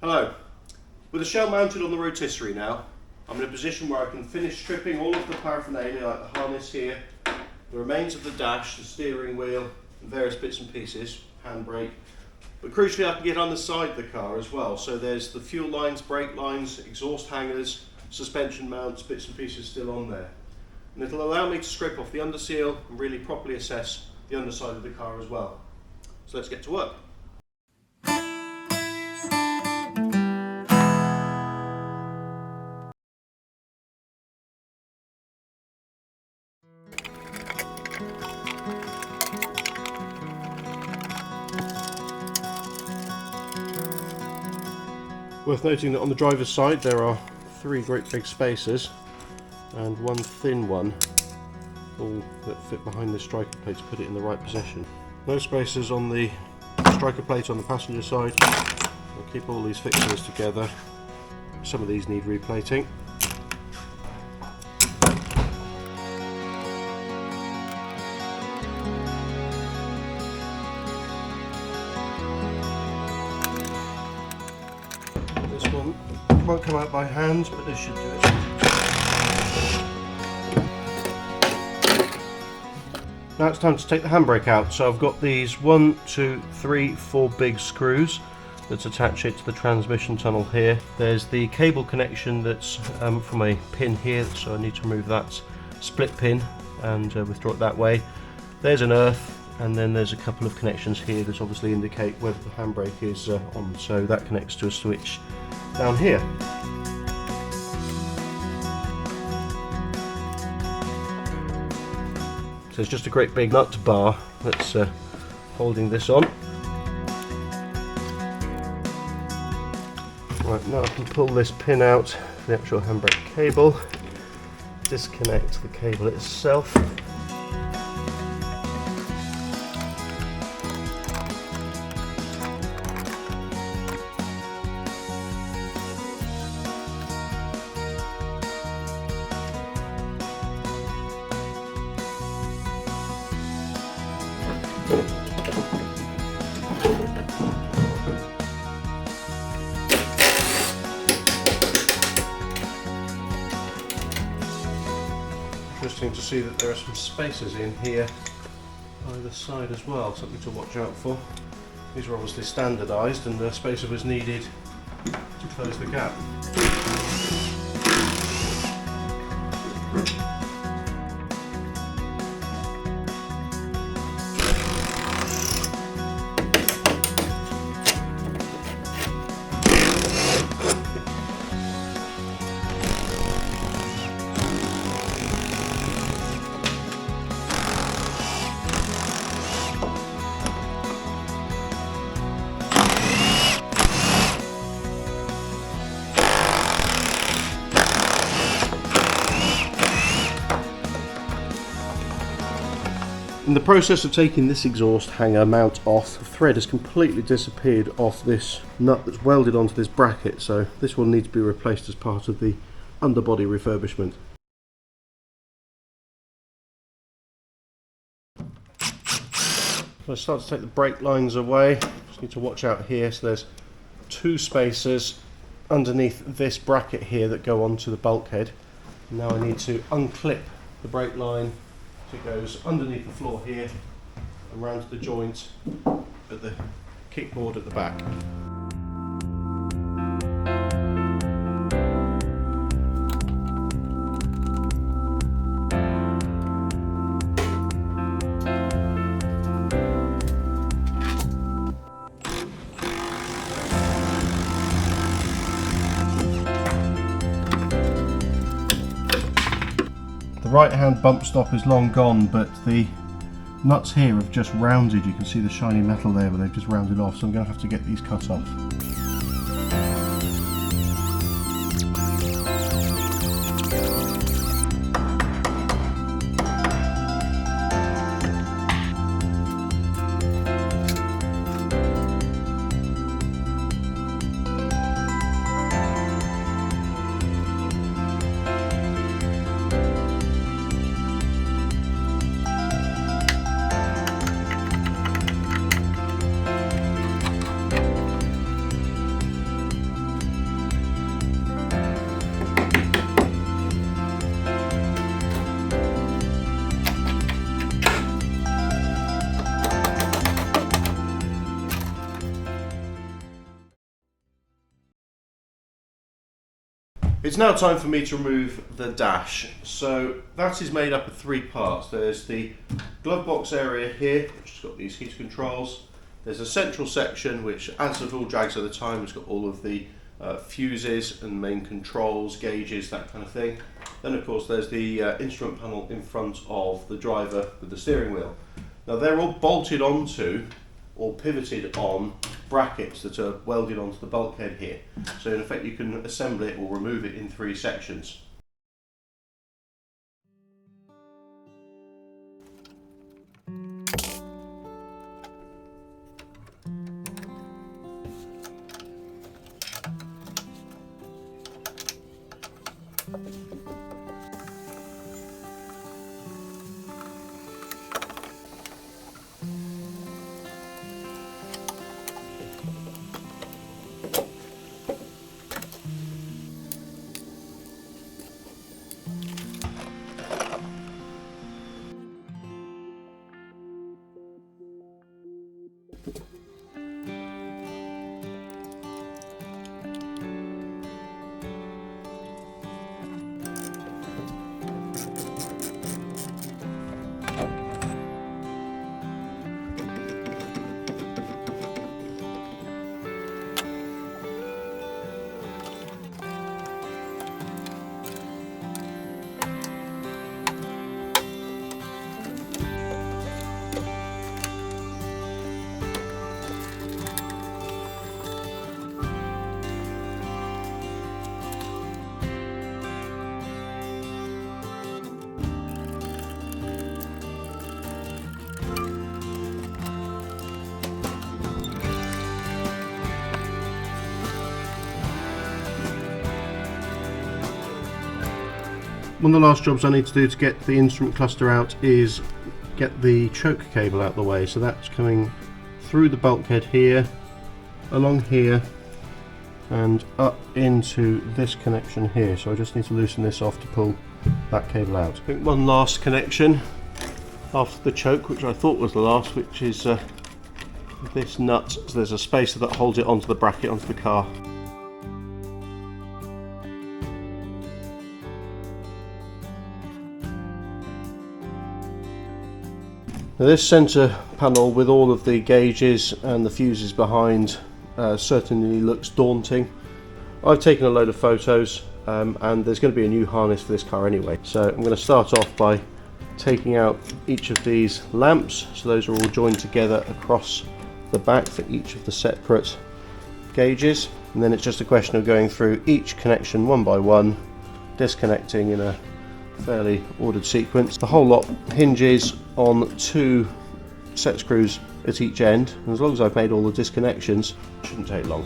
Hello. With the shell mounted on the rotisserie now, I'm in a position where I can finish stripping all of the paraphernalia, like the harness here, the remains of the dash, the steering wheel, and various bits and pieces, handbrake. But crucially I can get on the side of the car as well, so there's the fuel lines, brake lines, exhaust hangers, suspension mounts, bits and pieces still on there. And it'll allow me to scrape off the underseal and really properly assess the underside of the car as well. So let's get to work. Worth noting that on the driver's side there are 3 great big spaces and 1 thin one, all that fit behind the striker plate to put it in the right position. No spaces on the striker plate on the passenger side. I'll keep all these fixtures together. Some of these need replating. This one won't come out by hand, but this should do it. Now it's time to take the handbrake out. So I've got these 1, 2, 3, 4 big screws that attach it to the transmission tunnel here. There's the cable connection that's from a pin here, so I need to remove that split pin and withdraw it that way. There's an earth, and then there's a couple of connections here that obviously indicate whether the handbrake is on, so that connects to a switch down here. So it's just a great big nut bar that's holding this on. Right, now I can pull this pin out, the actual handbrake cable, disconnect the cable itself. Interesting to see that there are some spaces in here either side as well, something to watch out for. These are obviously standardised and the spacer was needed to close the gap. In the process of taking this exhaust hanger mount off, the thread has completely disappeared off this nut that's welded onto this bracket, so this will need to be replaced as part of the underbody refurbishment. So I start to take the brake lines away. Just need to watch out here, so there's 2 spacers underneath this bracket here that go onto the bulkhead. Now I need to unclip the brake line. It goes underneath the floor here and round to the joint at the kickboard at the back. The right hand bump stop is long gone, but the nuts here have just rounded. You can see the shiny metal there, but they've just rounded off, so I'm going to have to get these cut off. It's now time for me to remove the dash. So that is made up of 3 parts. There's the glove box area here, which has got these heater controls. There's a central section which, as of all drags at the time, has got all of the fuses and main controls, gauges, that kind of thing. Then of course there's the instrument panel in front of the driver with the steering wheel. Now they're all bolted onto or pivoted on brackets that are welded onto the bulkhead here. So in effect you can assemble it or remove it in 3 sections. One of the last jobs I need to do to get the instrument cluster out is get the choke cable out of the way. So that's coming through the bulkhead here, along here, and up into this connection here. So I just need to loosen this off to pull that cable out. I think one last connection after the choke, which I thought was the last, which is this nut. So there's a spacer that holds it onto the bracket onto the car. Now this centre panel with all of the gauges and the fuses behind certainly looks daunting. I've taken a load of photos and there's going to be a new harness for this car anyway. So I'm going to start off by taking out each of these lamps. So those are all joined together across the back for each of the separate gauges. And then it's just a question of going through each connection one by one, disconnecting in a fairly ordered sequence. The whole lot hinges on 2 set screws at each end, and as long as I've made all the disconnections, it shouldn't take long.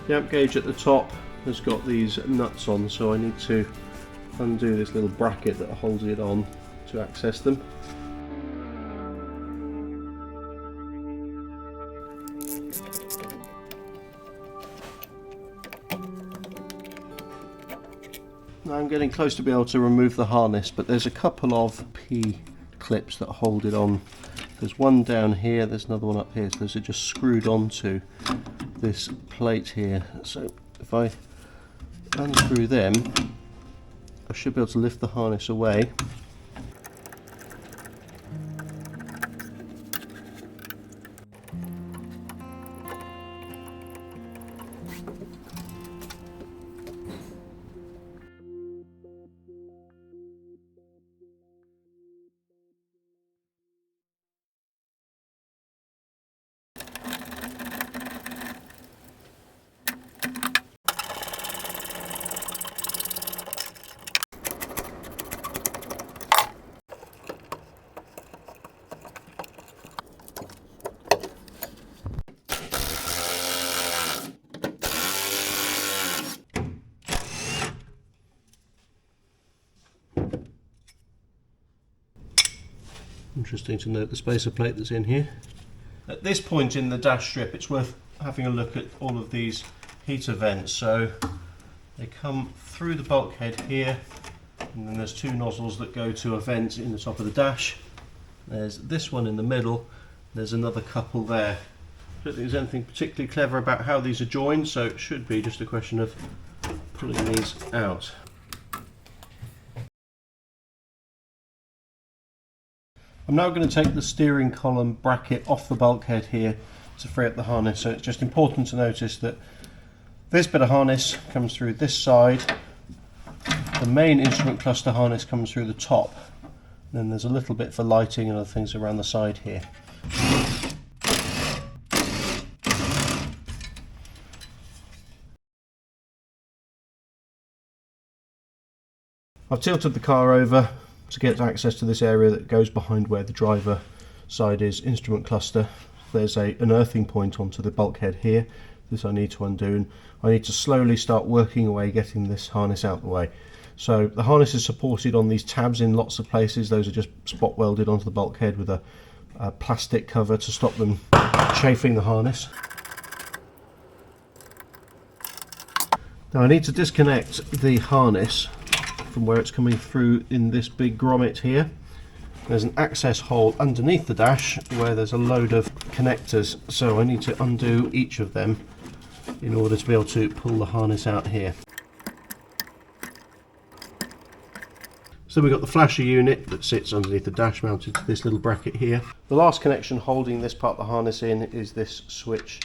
The amp gauge at the top has got these nuts on, so I need to undo this little bracket that holds it on to access them. Now I'm getting close to be able to remove the harness, but there's a couple of P clips that hold it on. There's one down here, there's another one up here, so those are just screwed onto this plate here. So if I unscrew them, I should be able to lift the harness away. Interesting to note the spacer plate that's in here. At this point in the dash strip, it's worth having a look at all of these heater vents. So they come through the bulkhead here, and then there's two nozzles that go to a vent in the top of the dash. There's this one in the middle, there's another couple there. I don't think there's anything particularly clever about how these are joined, so it should be just a question of pulling these out. I'm now going to take the steering column bracket off the bulkhead here to free up the harness. So it's just important to notice that this bit of harness comes through this side, the main instrument cluster harness comes through the top, and then there's a little bit for lighting and other things around the side here. I've tilted the car over to get access to this area that goes behind where the driver side is, instrument cluster. There's an earthing point onto the bulkhead here. This I need to undo, and I need to slowly start working away getting this harness out the way. So the harness is supported on these tabs in lots of places. Those are just spot welded onto the bulkhead with a plastic cover to stop them chafing the harness. Now I need to disconnect the harness from where it's coming through in this big grommet here. There's an access hole underneath the dash where there's a load of connectors, so I need to undo each of them in order to be able to pull the harness out here. So we've got the flasher unit that sits underneath the dash mounted to this little bracket here. The last connection holding this part of the harness in is this switch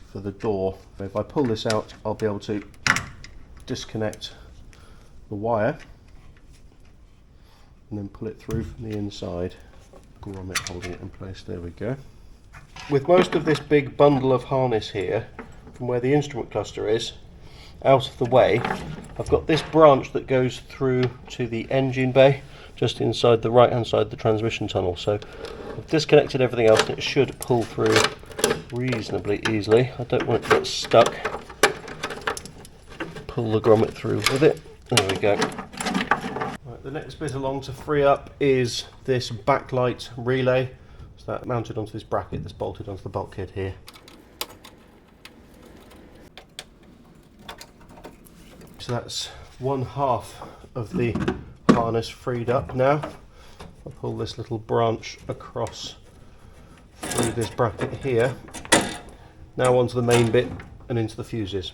for the door. If I pull this out, I'll be able to disconnect the wire and then pull it through from the inside. Grommet holding it in place, there we go. With most of this big bundle of harness here, from where the instrument cluster is, out of the way, I've got this branch that goes through to the engine bay, just inside the right hand side of the transmission tunnel. So I've disconnected everything else and it should pull through reasonably easily. I don't want it to get stuck. Pull the grommet through with it. There we go. Right, the next bit along to free up is this backlight relay. So that's mounted onto this bracket that's bolted onto the bulkhead here. So that's one half of the harness freed up now. I'll pull this little branch across through this bracket here. Now onto the main bit and into the fuses.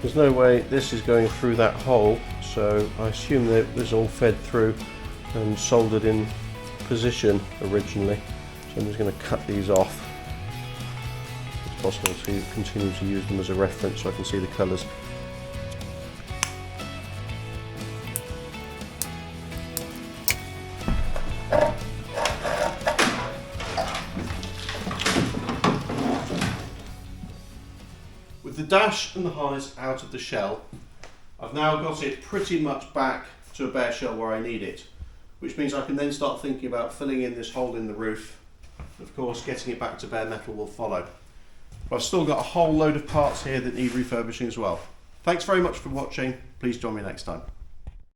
There's no way this is going through that hole, so I assume that this all fed through and soldered in position originally. So I'm just going to cut these off. It's possible to continue to use them as a reference so I can see the colours. With the dash and the harness out of the shell, I've now got it pretty much back to a bare shell where I need it, which means I can then start thinking about filling in this hole in the roof. Of course, getting it back to bare metal will follow. But I've still got a whole load of parts here that need refurbishing as well. Thanks very much for watching. Please join me next time.